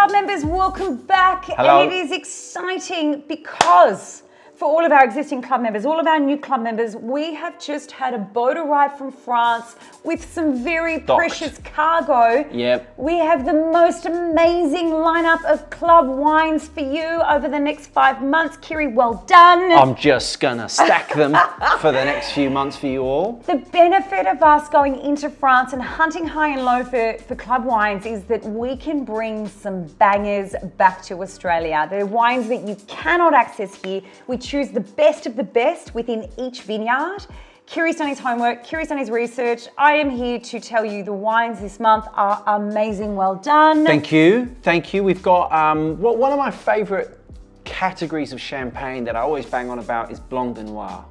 club members, welcome back. Hello. And it is exciting because for all of our existing club members, all of our new club members, we have just had a boat arrive from France with some very precious cargo. Yep. We have the most amazing lineup of club wines for you over the next 5 months. Kiri, well done. I'm just gonna stack them for the next few months for you all. The benefit of us going into France and hunting high and low for club wines is that we can bring some bangers back to Australia. They're wines that you cannot access here. We choose the best of the best within each vineyard. Kiri's done his homework, Kiri's done his research. I am here to tell you the wines this month are amazing. Well done. Thank you, thank you. We've got, one of my favorite categories of champagne that I always bang on about is Blanc de Noir.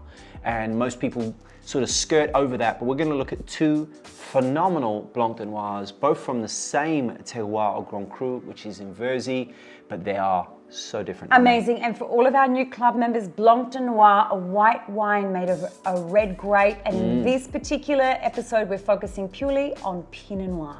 And most people sort of skirt over that, but we're gonna look at two phenomenal Blanc de Noirs, both from the same terroir of Grand Cru, which is in Verzy, but they are so different. Amazing. And for all of our new club members, Blanc de Noir, a white wine made of a red grape. And in this particular episode, we're focusing purely on Pinot Noir.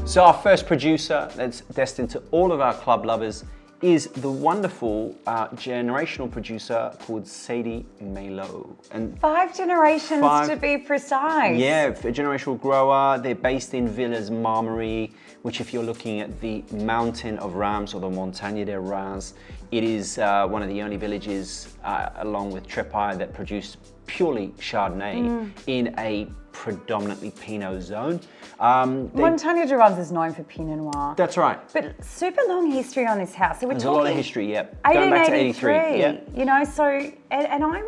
So our first producer that's destined to all of our club lovers is the wonderful generational producer called Sadi Malot. And 5 generations to be precise. Yeah, a generational grower. They're based in Villers Marmery, which if you're looking at the mountain of Reims or the Montagne de Reims, it is one of the only villages along with Trépide that produce purely Chardonnay in a predominantly Pinot zone. Montagne de Reims is known for Pinot Noir. That's right. But super long history on this house. So we're There's talking a lot of history, yeah. Going back to 83. 1883. Yeah. You know, so, and I'm,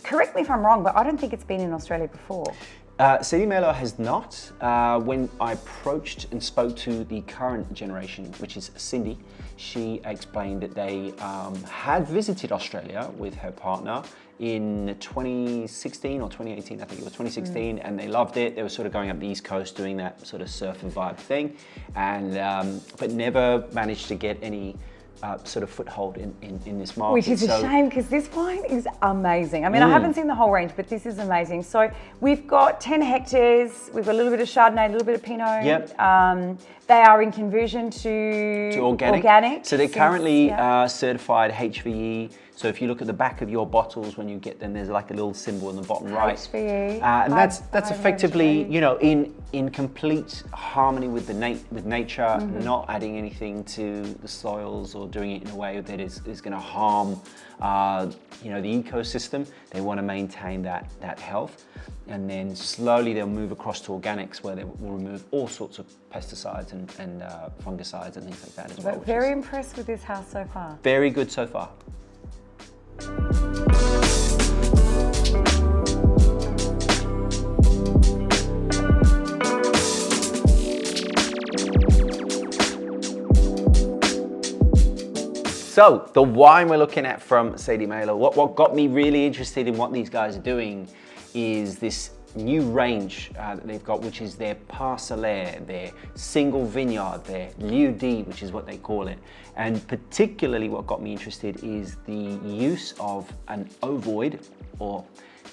correct me if I'm wrong, but I don't think it's been in Australia before. Sadi Malot has not. When I approached and spoke to the current generation, which is Cindy, she explained that they had visited Australia with her partner in 2016 or 2018, I think it was 2016, and they loved it. They were sort of going up the East Coast doing that sort of surfer vibe thing, and but never managed to get any sort of foothold in this market. Which is a shame because this wine is amazing. I mean, I haven't seen the whole range, but this is amazing. So we've got 10 hectares, we've got a little bit of Chardonnay, a little bit of Pinot. Yep. They are in conversion to organic. So they're currently certified HVE. So if you look at the back of your bottles when you get them, there's like a little symbol in the bottom right. HVE. And that's effectively, you know, in complete harmony with nature, not adding anything to the soils or doing it in a way that is going to harm, you know, the ecosystem. They want to maintain that health. And then slowly they'll move across to organics where they will remove all sorts of pesticides and fungicides and things like that as well. But very impressed with this house so far. Very good so far. So the wine we're looking at from Sadi Malot, what got me really interested in what these guys are doing is this new range that they've got, which is their parcellaire, their single vineyard, their lieu dit, which is what they call it. And particularly what got me interested is the use of an ovoid or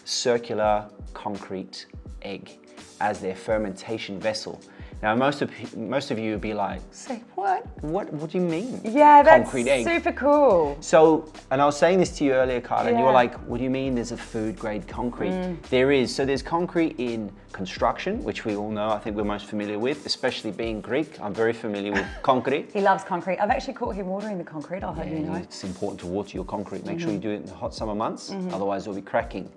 circular concrete egg as their fermentation vessel. Now, most of you would be like, say, what? What do you mean? Yeah, that's concrete egg? Super cool. So, and I was saying this to you earlier, Carla, and you were like, what do you mean there's a food grade concrete? There is. So there's concrete in construction, which we all know, I think we're most familiar with, especially being Greek. I'm very familiar with concrete. He loves concrete. I've actually caught him watering the concrete, I'll have you know. It's important to water your concrete. Make sure you do it in the hot summer months, otherwise it'll be cracking.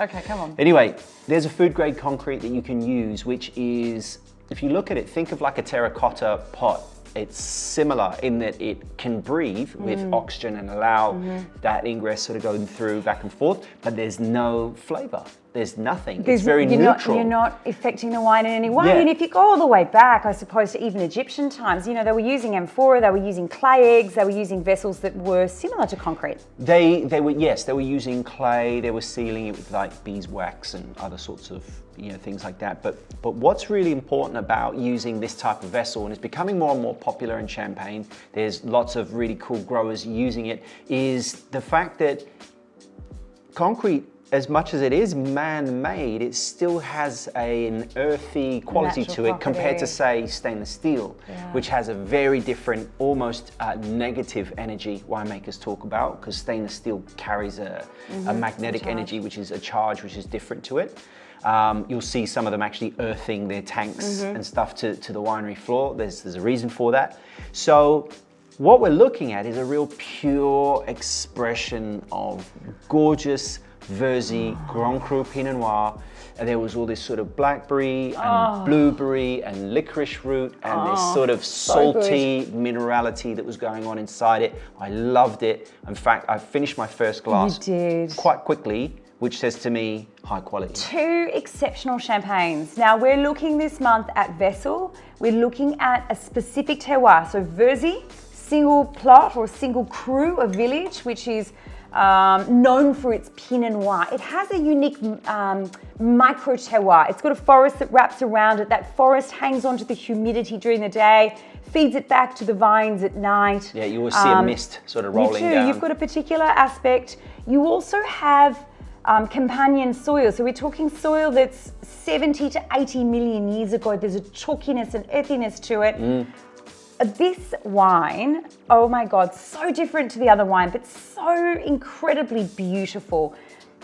Okay, come on. Anyway, there's a food grade concrete that you can use, which is, if you look at it, think of like a terracotta pot. It's similar in that it can breathe with oxygen and allow that ingress sort of going through back and forth, but there's no flavor. there's nothing. It's very neutral. You're not affecting the wine in any way. Yeah. And if you go all the way back, I suppose, to even Egyptian times, you know, they were using amphora, they were using clay eggs, they were using vessels that were similar to concrete. They were using clay. They were sealing it with like beeswax and other sorts of things like that. But what's really important about using this type of vessel, and it's becoming more and more popular in Champagne, there's lots of really cool growers using it, is the fact that concrete, as much as it is man-made, it still has an earthy quality to it compared to, say, stainless steel, which has a very different, almost negative energy winemakers talk about, because stainless steel carries a magnetic energy, which is a charge which is different to it. You'll see some of them actually earthing their tanks and stuff to the winery floor. There's a reason for that. So what we're looking at is a real pure expression of gorgeous Verzy Grand Cru Pinot Noir. And there was all this sort of blackberry and blueberry and licorice root and this sort of salty minerality that was going on inside it. I loved it. In fact, I finished my first glass quite quickly, which says to me, high quality. 2 exceptional champagnes. Now we're looking this month at Vesle. We're looking at a specific terroir. So Verzy, single plot or single cru, a village, which is known for its Pinot Noir. It has a unique micro terroir. It's got a forest that wraps around it. That forest hangs onto the humidity during the day, feeds it back to the vines at night. Yeah, you will see a mist sort of rolling down. You've got a particular aspect. You also have companion soil. So we're talking soil that's 70 to 80 million years ago. There's a chalkiness and earthiness to it. This wine, oh my God, so different to the other wine, but so incredibly beautiful.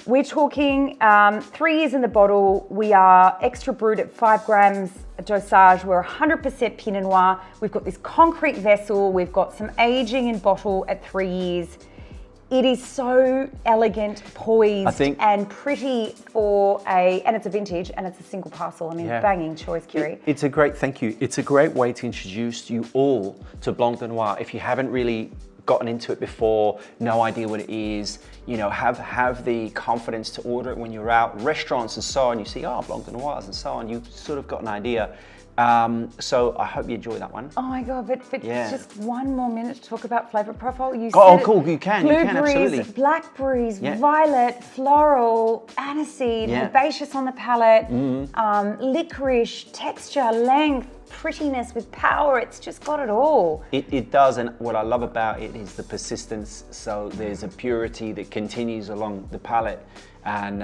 We're talking 3 years in the bottle. We are extra brut at 5 grams dosage. We're 100% Pinot Noir. We've got this concrete vessel. We've got some aging in bottle at 3 years. It is so elegant, poised, and pretty for and it's a vintage and it's a single parcel. I mean, banging choice, Curie. It's a great, thank you. It's a great way to introduce you all to Blanc de Noir. If you haven't really gotten into it before, no idea what it is, have the confidence to order it when you're out, restaurants and so on, you see, Blanc de Noirs and so on, you've sort of got an idea. So I hope you enjoy that one. Oh my God, but just one more minute to talk about flavor profile. You can, absolutely. Blackberries, violet, floral, aniseed, herbaceous on the palate, licorice, texture, length, prettiness with power. It's just got it all. It does, and what I love about it is the persistence. So there's a purity that continues along the palate. And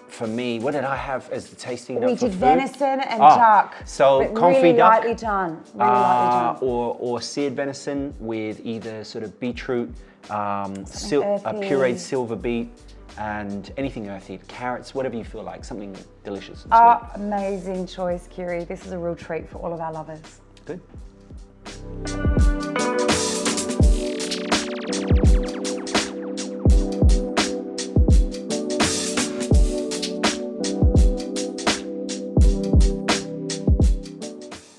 for me, what did I have as the tasting note? We did venison and duck. So confit really duck. Lightly done. Really lightly done. Or seared venison with either sort of beetroot, a pureed silver beet, and anything earthy, carrots, whatever you feel like, something delicious and sweet. Amazing choice, Curie. This is a real treat for all of our lovers. Good.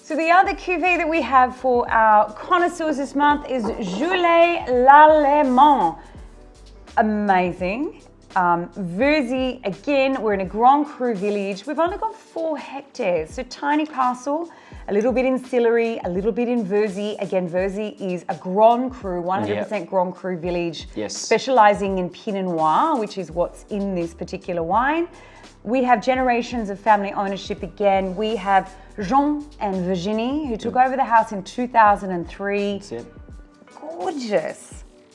So the other cuvée that we have for our connoisseurs this month is Juillet-Lallement. Amazing. Verzy, again, we're in a Grand Cru village. We've only got 4 hectares, so tiny parcel, a little bit in Sillery, a little bit in Verzy. Again, Verzy is a Grand Cru, 100% Grand Cru village, specializing in Pinot Noir, which is what's in this particular wine. We have generations of family ownership again. We have Jean and Virginie, who took over the house in 2003. That's it.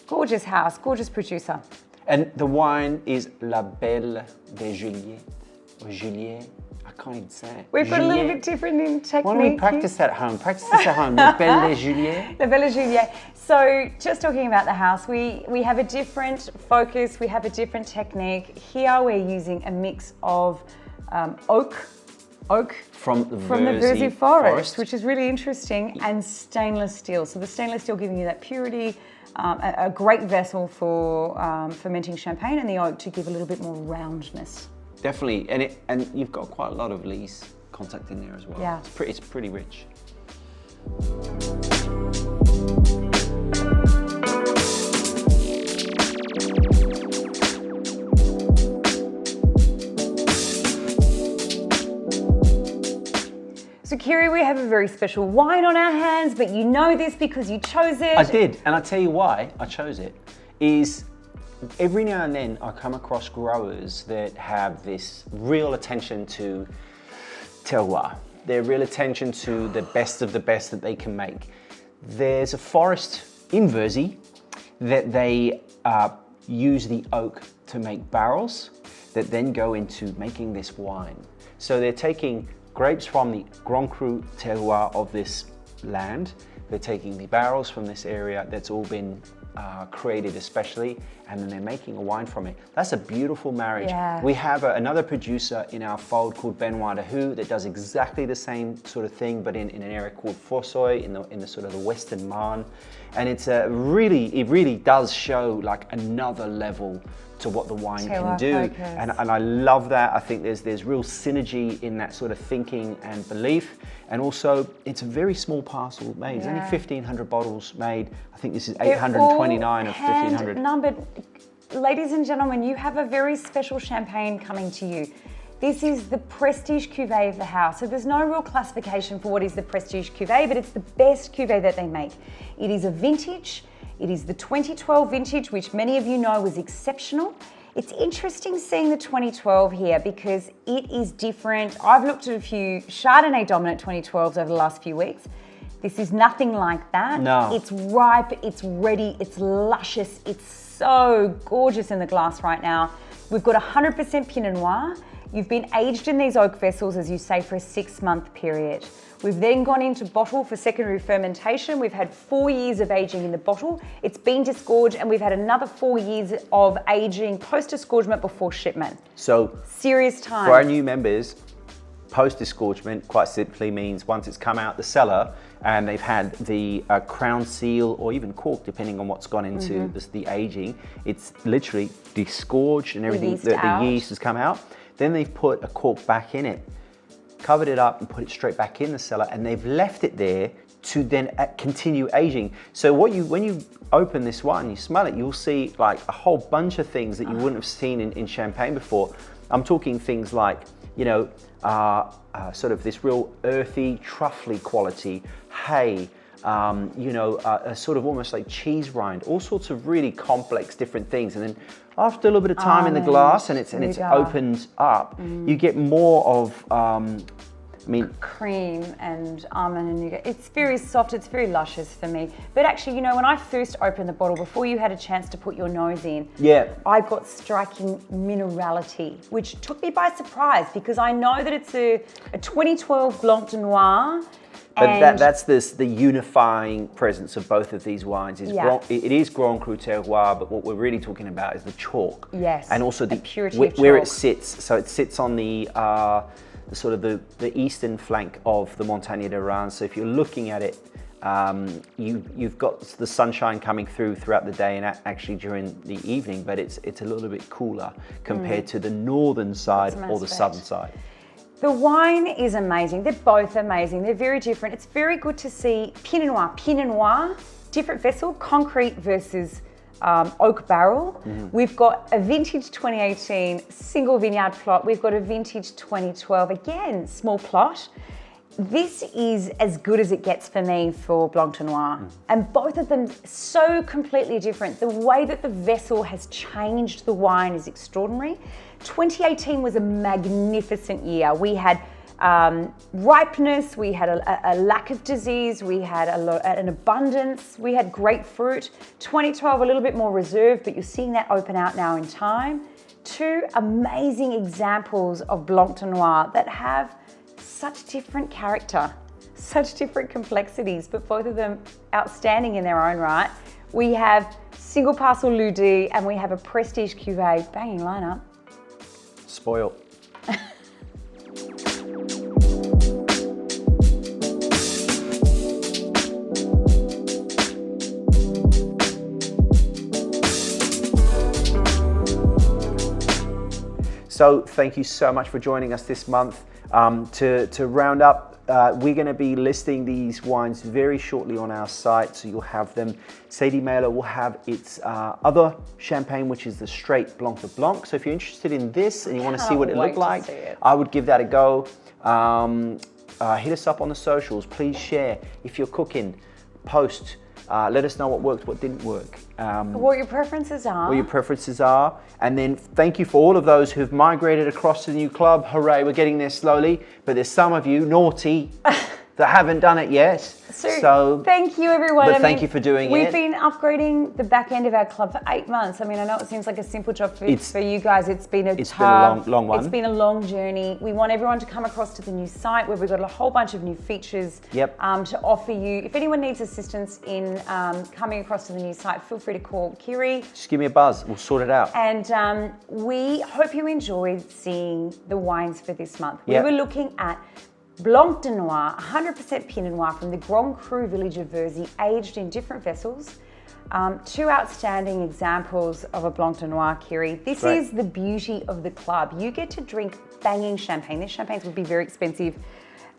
Gorgeous house, gorgeous producer. And the wine is La Belle de Juillet, or Juillet. I can't even say it. We've got a little bit different in technique. Why don't we practice that at home? Practice this at home. La Belle de Juillet. La Belle de Juillet. So just talking about the house, we have a different focus, we have a different technique. Here we're using a mix of oak from the Verzy forest, which is really interesting, and stainless steel. So the stainless steel giving you that purity, a great vessel for fermenting champagne, and the oak to give a little bit more roundness. Definitely, and you've got quite a lot of lees contact in there as well. Yeah, it's pretty rich. Kiri, we have a very special wine on our hands, but you know this because you chose it. I did, and I'll tell you why I chose it. Is every now and then I come across growers that have this real attention to terroir, their real attention to the best of the best that they can make. There's a forest in Verzy that they use the oak to make barrels that then go into making this wine. So they're taking grapes from the Grand Cru terroir of this land. They're taking the barrels from this area that's all been created especially, and then they're making a wine from it. That's a beautiful marriage. Yeah. We have another producer in our fold called Benoit de Juillet that does exactly the same sort of thing, but in an area called Forsoy, in the sort of the western Marne. And it's it really does show like another level to what the wine can do. And I love that. I think there's real synergy in that sort of thinking and belief. And also, it's a very small parcel made. It's only 1,500 bottles made. I think this is 829 of 1,500. Numbered. Ladies and gentlemen, you have a very special champagne coming to you. This is the prestige cuvee of the house. So there's no real classification for what is the prestige cuvee, but it's the best cuvee that they make. It is a vintage. It is the 2012 vintage, which many of you know was exceptional. It's interesting seeing the 2012 here because it is different. I've looked at a few Chardonnay dominant 2012s over the last few weeks. This is nothing like that. No. It's ripe, it's ready, it's luscious, it's so gorgeous in the glass right now. We've got 100% Pinot Noir. You've been aged in these oak vessels, as you say, for a 6-month period. We've then gone into bottle for secondary fermentation. We've had 4 years of aging in the bottle. It's been disgorged, and we've had another 4 years of aging post-disgorgement before shipment. So serious time. For our new members, post-disgorgement quite simply means once it's come out the cellar and they've had the crown seal or even cork, depending on what's gone into the aging, it's literally disgorged and everything, the yeast has come out. Then they've put a cork back in it, covered it up and put it straight back in the cellar, and they've left it there to then continue aging. So when you open this wine, you smell it, you'll see like a whole bunch of things that you wouldn't have seen in champagne before. I'm talking things like, you know, sort of this real earthy, truffly quality, hay, you know, a sort of almost like cheese rind, all sorts of really complex different things. And then after a little bit of time in the glass and it's opened up, you get more of, cream and almond and nougat. It's very soft, it's very luscious for me. But actually, you know, when I first opened the bottle, before you had a chance to put your nose in, I got striking minerality, which took me by surprise because I know that it's a 2012 Blanc de Noir. But that's the unifying presence of both of these wines. It is Grand Cru terroir, but what we're really talking about is the chalk. Yes. And also the purity where of it sits. So it sits on the sort of the eastern flank of the Montagne de Reims. So if you're looking at it, you've got the sunshine coming throughout the day and actually during the evening, but it's a little bit cooler compared to the northern side or the southern side. The wine is amazing. They're both amazing. They're very different. It's very good to see Pinot Noir. Pinot Noir, different vessel, concrete versus oak barrel. We've got a vintage 2018 single vineyard plot. We've got a vintage 2012, again, small plot. This is as good as it gets for me for Blanc de Noir. And both of them so completely different. The way that the vessel has changed the wine is extraordinary. 2018 was a magnificent year. We had ripeness, we had a lack of disease, we had an abundance, we had grapefruit. 2012 a little bit more reserved, but you're seeing that open out now in time. Two amazing examples of Blanc de Noir that have such different character, such different complexities, but both of them outstanding in their own right. We have single parcel Ludi and we have a prestige cuvee, banging lineup. Spoiled. So thank you so much for joining us this month. To round up, we're going to be listing these wines very shortly on our site, so you'll have them. Sadi Malot will have its other champagne, which is the straight Blanc de Blanc. So if you're interested in this and you want to see what it looked like, I would give that a go. hit us up on the socials. Please share. If you're cooking, post. Let us know what worked, what didn't work. What your preferences are. What your preferences are. And then thank you for all of those who've migrated across to the new club. Hooray, we're getting there slowly. But there's some of you, naughty, that haven't done it yet. So thank you, everyone. But thank you for doing it. We've been upgrading the back end of our club for 8 months. I mean, I know it seems like a simple job for you guys. It's been a long one. It's been a long journey. We want everyone to come across to the new site where we've got a whole bunch of new features to offer you. If anyone needs assistance in coming across to the new site, feel free to call Kiri. Just give me a buzz. We'll sort it out. And we hope you enjoyed seeing the wines for this month. We were looking at Blanc de Noir, 100% Pinot Noir from the Grand Cru village of Verzy, aged in different vessels. 2 outstanding examples of a Blanc de Noir, Kiri. This is the beauty of the club. You get to drink banging champagne. These champagnes would be very expensive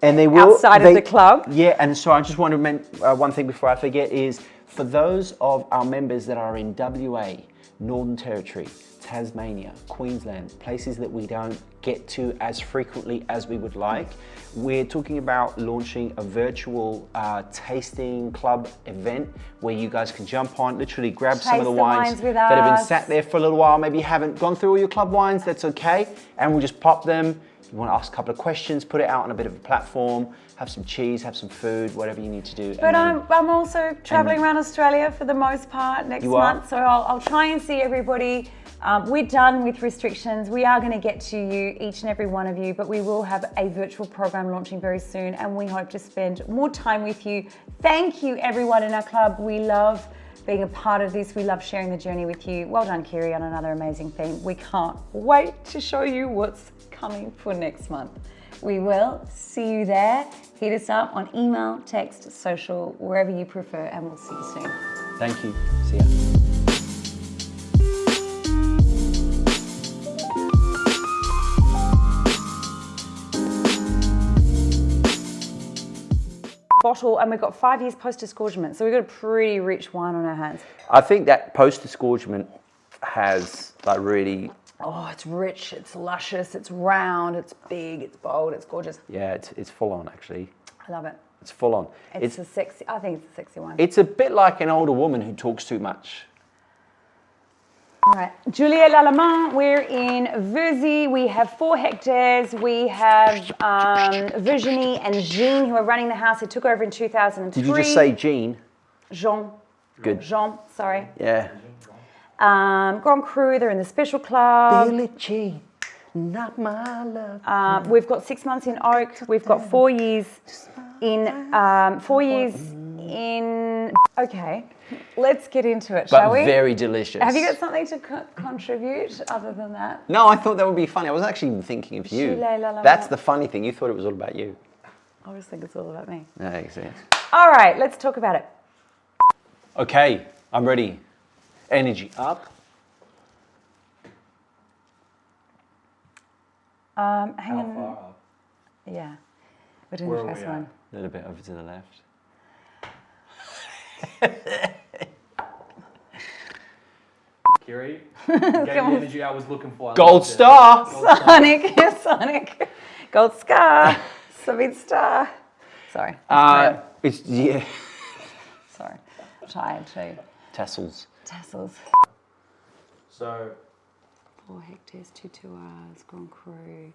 and they will, outside of the club. Yeah, and so I just want to mention one thing before I forget is, for those of our members that are in WA, Northern Territory, Tasmania, Queensland, places that we don't get to as frequently as we would like, we're talking about launching a virtual tasting club event where you guys can jump on, literally grab some of the wines that have been sat there for a little while. Maybe you haven't gone through all your club wines, that's okay. And we'll just pop them. You want to ask a couple of questions, put it out on a bit of a platform, have some cheese, have some food, whatever you need to do. But I'm also traveling around Australia for the most part next month, so I'll try and see everybody. We're done with restrictions. We are going to get to you, each and every one of you, but we will have a virtual program launching very soon, and we hope to spend more time with you. Thank you, everyone in our club. We love being a part of this. We love sharing the journey with you. Well done, Kiri, on another amazing theme. We can't wait to show you what's coming for next month. We will see you there. Hit us up on email, text, social, wherever you prefer, and we'll see you soon. Thank you. See ya. Bottle, and we've got 5 years post-disgorgement, so we've got a pretty rich wine on our hands. I think that post-disgorgement has like really... Oh, it's rich, it's luscious, it's round, it's big, it's bold, it's gorgeous. Yeah, it's full on actually. I love it. It's full on. It's a sexy, I think it's a sexy wine. It's a bit like an older woman who talks too much. All right, Juillet-Lallement, we're in Verzy. We have 4 hectares. We have Verzenay and Jean, who are running the house. It took over in 2003. Did you just say Jean? Jean. Good. Jean, sorry. Yeah. Grand Cru, they're in the special club. Billie Jean, not my love. We've got 6 months in oak. We've got 4 years in, okay, let's get into it, shall we? But very delicious. Have you got something to contribute other than that? No, I thought that would be funny. I was actually thinking of you. That's the funny thing. You thought it was all about you. I always think it's all about me. Yeah, exactly. All right, let's talk about it. Okay, I'm ready. Energy up. Hang on. Yeah, we're doing the first one. A little bit over to the left. Kiri, gave the energy I was looking for. Gold star! Sonic, Sonic. Gold scar. Sweet star. Sorry. Yeah. Sorry. I'm tired too. Tassels. So, 4 hectares, 2 tours, Grand Cru.